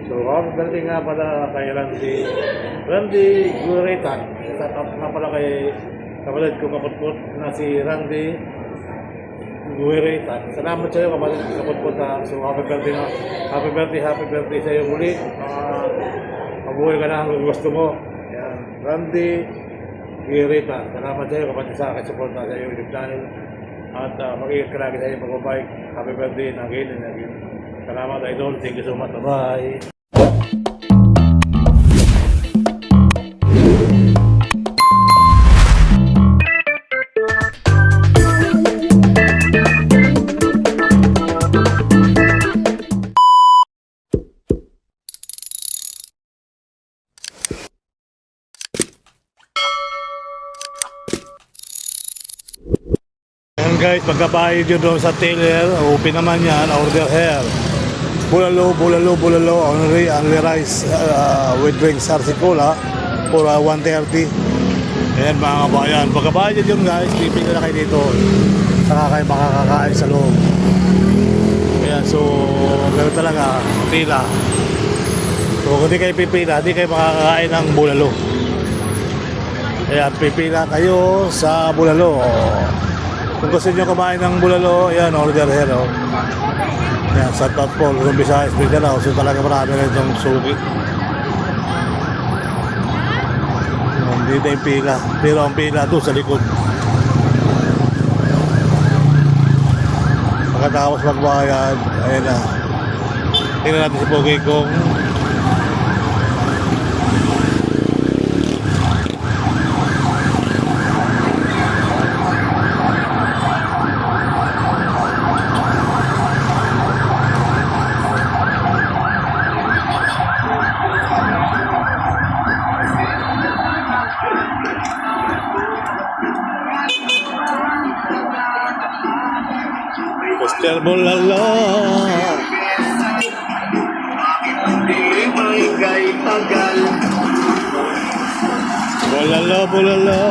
So, birthday nga pala kay Randy Gureta. Shout out nga pala kay kapatid ko kaputput na si Randy Gureta. Salamat sa iyo kapatid ko kaputput ha. So, happy birthday sa iyo muli. Mabuhay ka na ang gusto mo. Yan. Randy Gureta. Salamat sa iyo kapatid sa akin support na sa iyo YouTube channel. At mag-iingat ka lagi sa iyo pag-bike. Happy birthday na again and again. Salamat idol. Thank you so much. Bye-bye. Guys, pagkabayad yun doon sa tailor, open naman yan, order here. Bulalo, only rice with drinks, sarsi cola for 130. Ayan mga kabayan, pagkabayad yun guys, pipili na kayo dito. Saka kayo makakakain sa loob. Ayan, so ganoon talaga, pila. So kung di kayo pipila, di kayo makakakain ng bulalo. Ayan, pipila kayo sa bulalo. Kung gusto nyo kumain ng bulalo, yan, order here, oh. Yan, sa top po, kung Visayas, Mindanao, so talaga marami rin itong suki. Hindi na yung pila, pero ang pila doon sa likod. Pagkatapos magbayad, ayan na. Tingnan natin si Pogi kung Mr. Bulalo. Bulalo.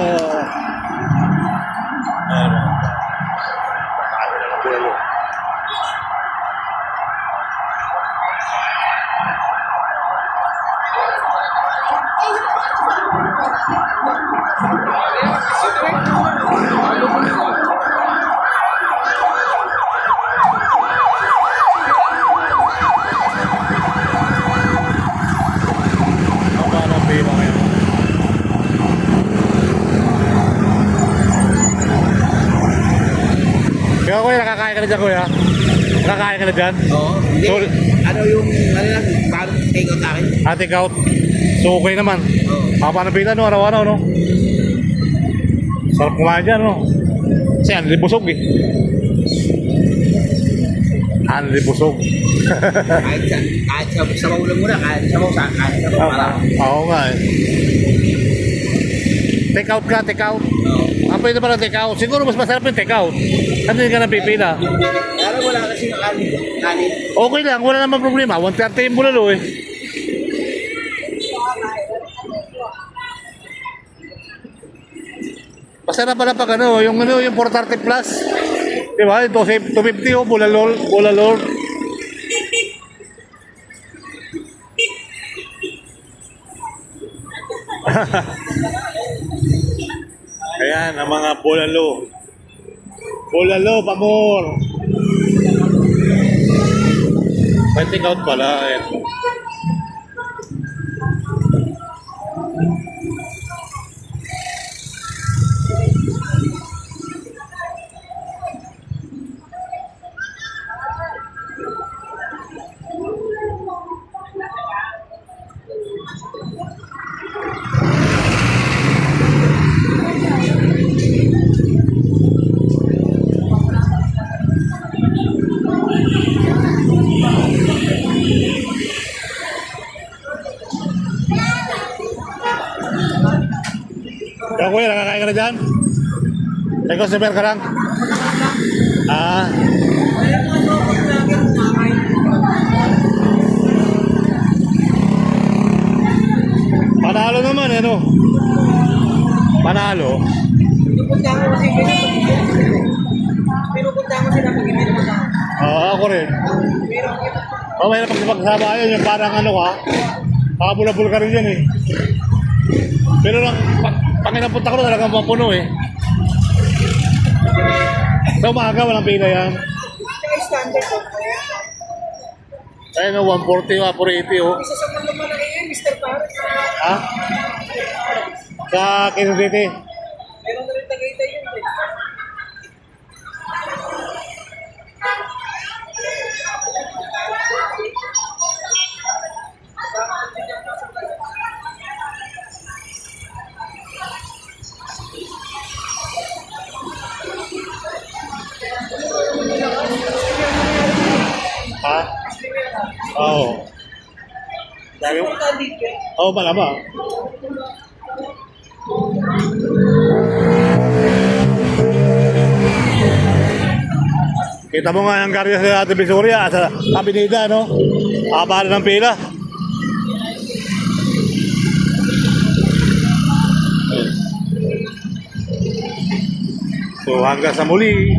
Kaya kuya, nakakain ka na dyan kuya? Nakakain ka na dyan? Oo, hindi. So, Ano yung, ano lang, parang take out akin? take out. So okay naman. Oo. Haba ng pila no, araw-araw no? Sarap kumain dyan no? Kasi anli busog eh. Anli busog. kahit sa maulang muna, kahit sa para. Oo nga eh. Take out ka, take out. Pwede pala take out. Siguro mas masarap yung take out. Hindi ka na pipila. Pero wala kasi kanin. Okay lang, wala naman problema. 130 yung bulalo eh. Masarap pala pag ano, yung 430 plus. Diba? Ito 250 oh, bulalol. Ayan, ang mga bulalo. Bulalo, pamor. May take out pala. Ayan. Ikaw kuya, nakakain ka na dyan? May customer ka lang? Ah. Panalo naman eh, no? Panalo? Pinupunta ko kasi pinupunta ko sila pag hindi naman ako. Oo, ako rin. Pero Oh, mahirap kasi pagsama yan, yung parang ano ka, kakabulabul ka rin yan eh. Pero lang, pag napunta ko talagang mapuno eh. Sa umaga, walang pila yan. Kaya standard po. Ayun, 140, 180 oh. Isa sa mga malaki yan, Mr. Paris. Ha? Sa Quezon City. Meron na rin Tagaytay yun. Ha? Oo. Dami mo? Oo, malaba. Kita mo nga yung karya sa Ate Visoria sa Abinida, no? Abala ng pila. So hanggang sa muli.